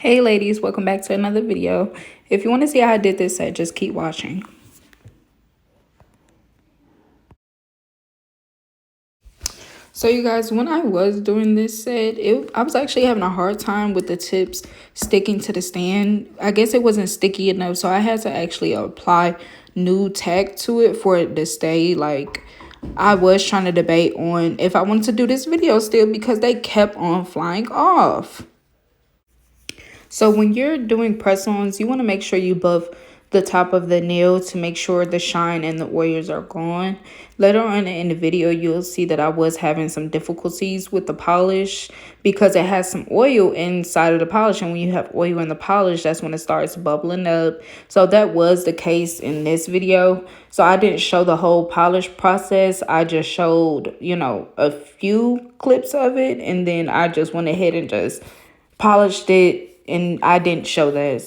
Hey ladies, welcome back to another video. If you want to see how I did this set, just keep watching. So you guys, when I was doing this set, I was actually having a hard time with the tips sticking to the stand. I guess it wasn't sticky enough, so I had to actually apply new tack to it for it to stay. Like, I was trying to debate on if I wanted to do this video still because they kept on flying off. So when you're doing press-ons, you want to make sure you buff the top of the nail to make sure the shine and the oils are gone. Later on in the video, you'll see that I was having some difficulties with the polish because it has some oil inside of the polish. And when you have oil in the polish, that's when it starts bubbling up. So that was the case in this video. So I didn't show the whole polish process. I just showed, a few clips of it. And then I just went ahead and just polished it, and I didn't show that.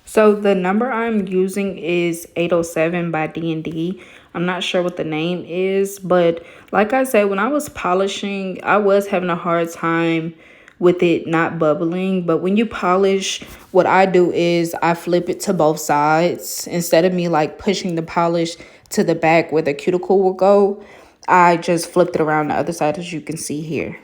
So the number I'm using is 807 by D&D. I'm not sure what the name is, but like I said, when I was polishing, I was having a hard time with it not bubbling. But when you polish, what I do is I flip it to both sides. Instead of me like pushing the polish to the back where the cuticle will go, I just flipped it around the other side, as you can see here.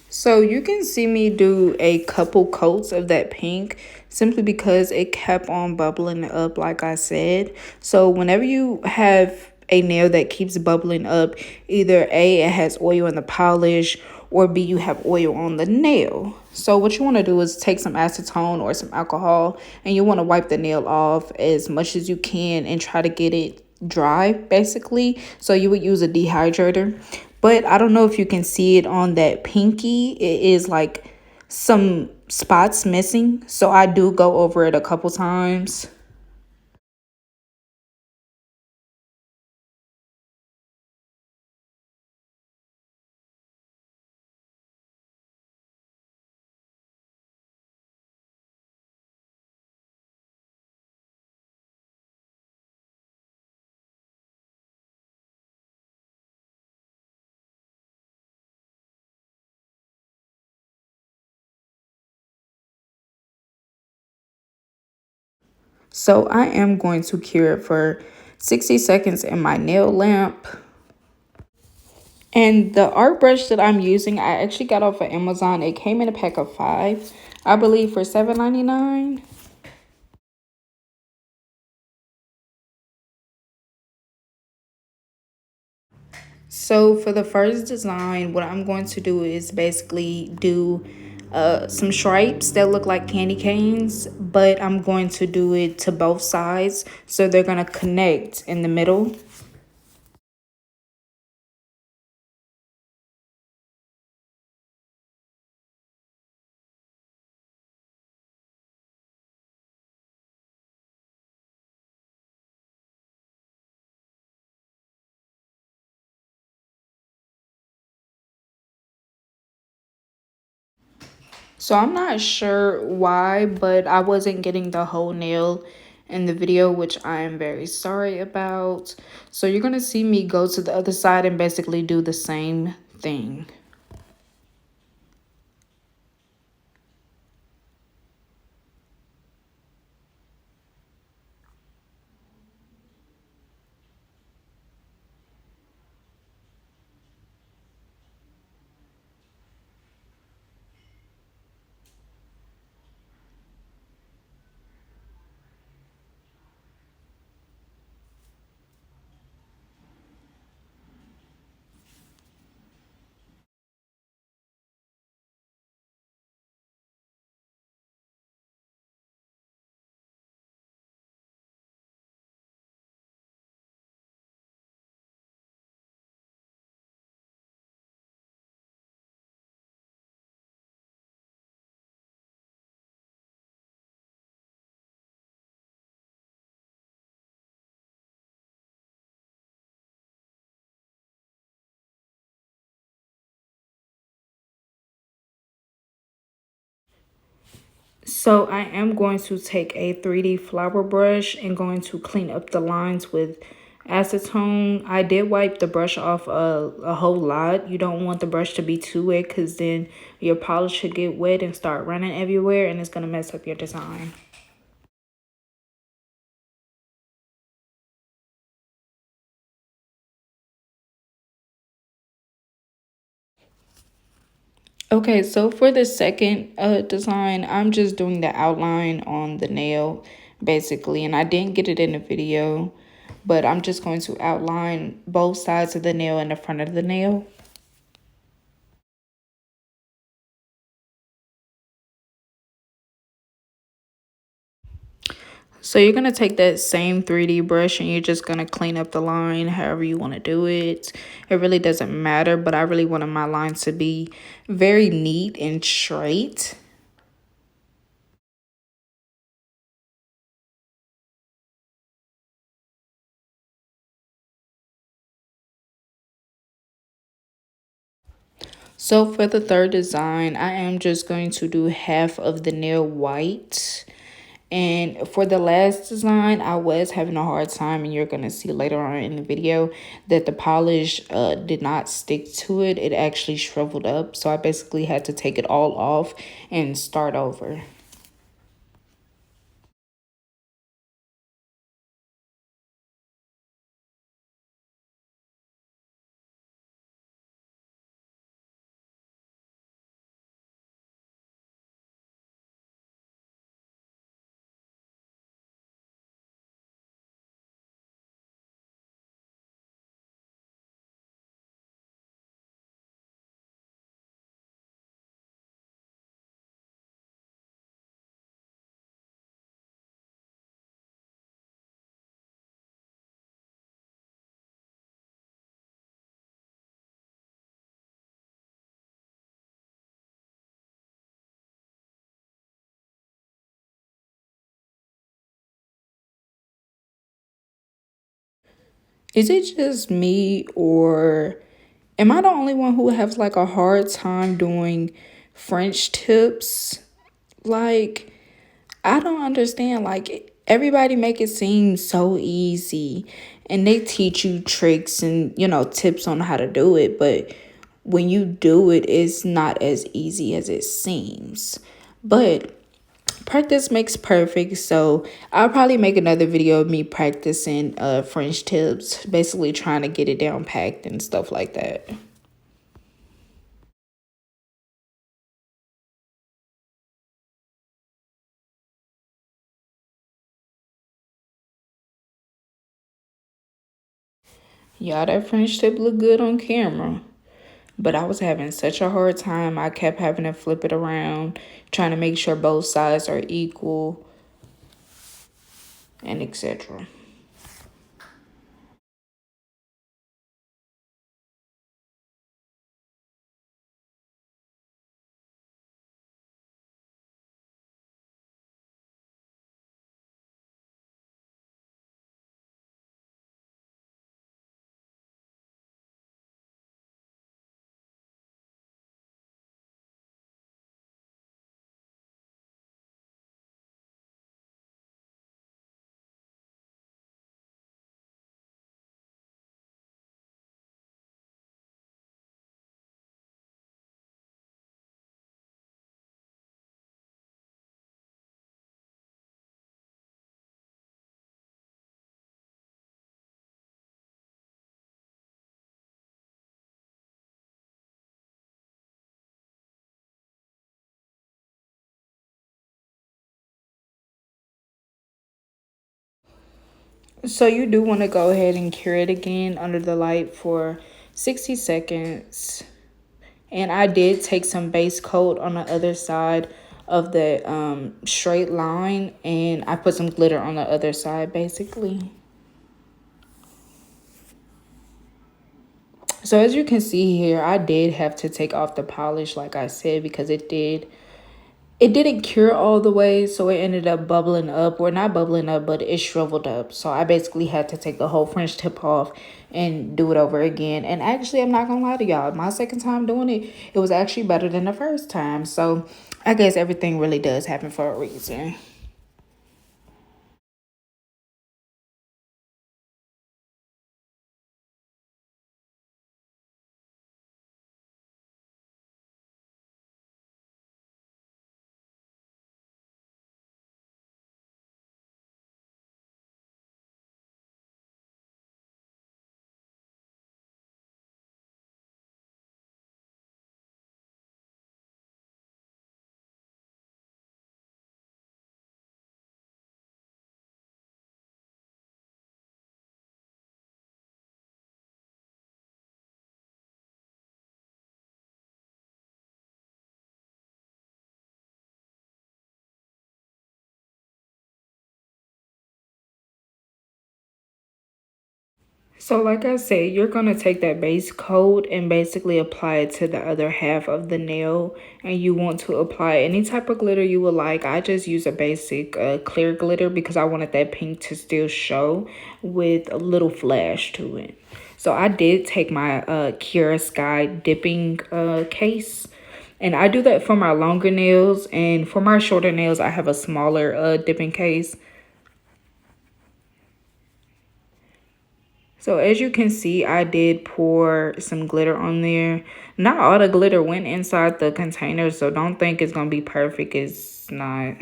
So you can see me do a couple coats of that pink simply because it kept on bubbling up, like I said. So whenever you have a nail that keeps bubbling up, either A, it has oil in the polish, or B, you have oil on the nail. So what you want to do is take some acetone or some alcohol, and you want to wipe the nail off as much as you can and try to get it dry, basically. So you would use a dehydrator. But I don't know if you can see it on that pinky. It is like some spots missing. So I do go over it a couple times. So I am going to cure it for 60 seconds in my nail lamp. And the art brush that I'm using, I actually got off of Amazon. It came in a pack of 5, I believe, for $7.99. So for the first design, what I'm going to do is basically do some stripes that look like candy canes, but I'm going to do it to both sides, so they're going to connect in the middle. So I'm not sure why, but I wasn't getting the whole nail in the video, which I am very sorry about. So you're going to see me go to the other side and basically do the same thing. So I am going to take a 3D flower brush and going to clean up the lines with acetone. I did wipe the brush off a whole lot. You don't want the brush to be too wet because then your polish should get wet and start running everywhere and it's going to mess up your design. Okay, so for the second design, I'm just doing the outline on the nail, basically. And I didn't get it in the video, but I'm just going to outline both sides of the nail and the front of the nail. So you're going to take that same 3D brush and you're just going to clean up the line however you want to do it. It really doesn't matter, but I really wanted my lines to be very neat and straight. So for the third design, I am just going to do half of the nail white. And for the last design, I was having a hard time, and you're going to see later on in the video that the polish did not stick to it. It actually shriveled up. So I basically had to take it all off and start over. Is it just me, or am I the only one who has like a hard time doing French tips? Like, I don't understand. Like, everybody make it seem so easy and they teach you tricks and, tips on how to do it. But when you do it, it's not as easy as it seems. But practice makes perfect. So I'll probably make another video of me practicing French tips, basically trying to get it down packed and stuff like that. Yeah, that French tip look good on camera. But I was having such a hard time. I kept having to flip it around, trying to make sure both sides are equal, and etc. So you do want to go ahead and cure it again under the light for 60 seconds. And I did take some base coat on the other side of the straight line, and I put some glitter on the other side basically. So as you can see here, I did have to take off the polish like I said because it did It didn't cure all the way, so it ended up bubbling up, or not bubbling up, but it shriveled up. So I basically had to take the whole French tip off and do it over again. And actually, I'm not gonna lie to y'all, my second time doing it, it was actually better than the first time. So I guess everything really does happen for a reason. So, like I said, you're going to take that base coat and basically apply it to the other half of the nail. And you want to apply any type of glitter you would like. I just use a basic clear glitter because I wanted that pink to still show with a little flash to it. So, I did take my Kira Sky dipping case. And I do that for my longer nails. And for my shorter nails, I have a smaller dipping case. So as you can see, I did pour some glitter on there. Not all the glitter went inside the container, so don't think it's going to be perfect. It's not.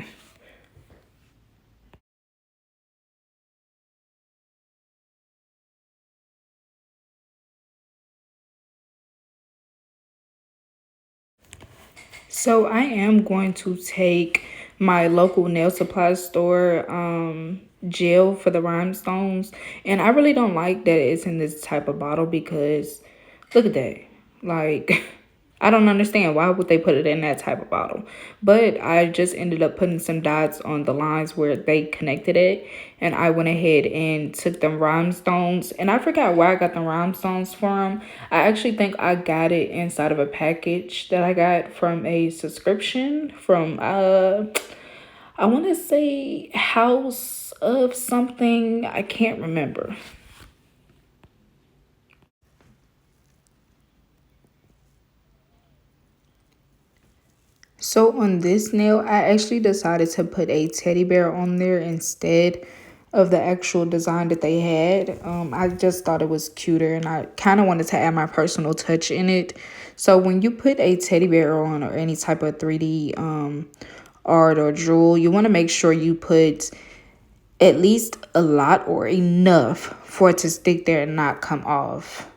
So I am going to take my local nail supply store gel for the rhinestones. And I really don't like that it's in this type of bottle because look at that. Like, I don't understand why would they put it in that type of bottle. But I just ended up putting some dots on the lines where they connected it. And I went ahead and took them rhinestones. And I forgot where I got the rhinestones from. I actually think I got it inside of a package that I got from a subscription from I want to say House of something. I can't remember. So on this nail, I actually decided to put a teddy bear on there instead of the actual design that they had. I just thought it was cuter and I kind of wanted to add my personal touch in it. So when you put a teddy bear on or any type of 3D art or jewel, you want to make sure you put at least a lot or enough for it to stick there and not come off.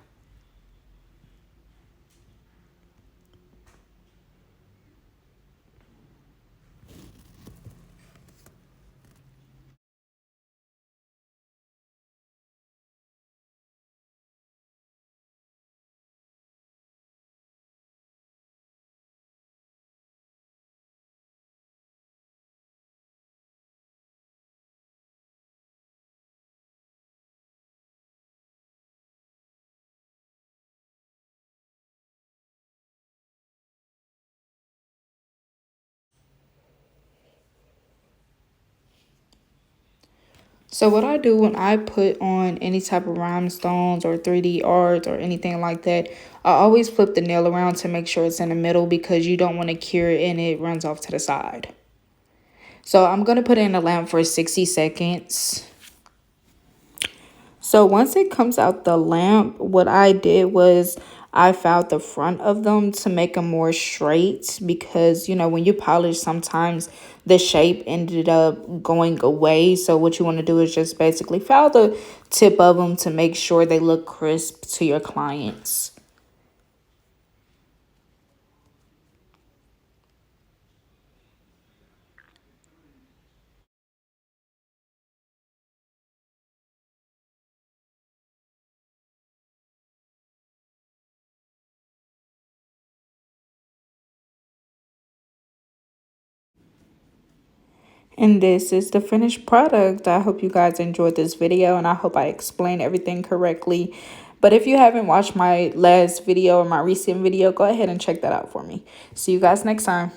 So what I do when I put on any type of rhinestones or 3D art or anything like that, I always flip the nail around to make sure it's in the middle because you don't want to cure it and it runs off to the side. So I'm going to put it in the lamp for 60 seconds. So once it comes out the lamp, what I did was I filed the front of them to make them more straight because, you know, when you polish, sometimes the shape ended up going away. So what you want to do is just basically file the tip of them to make sure they look crisp to your clients. And this is the finished product. I hope you guys enjoyed this video and I hope I explained everything correctly. But if you haven't watched my last video or my recent video, go ahead and check that out for me. See you guys next time.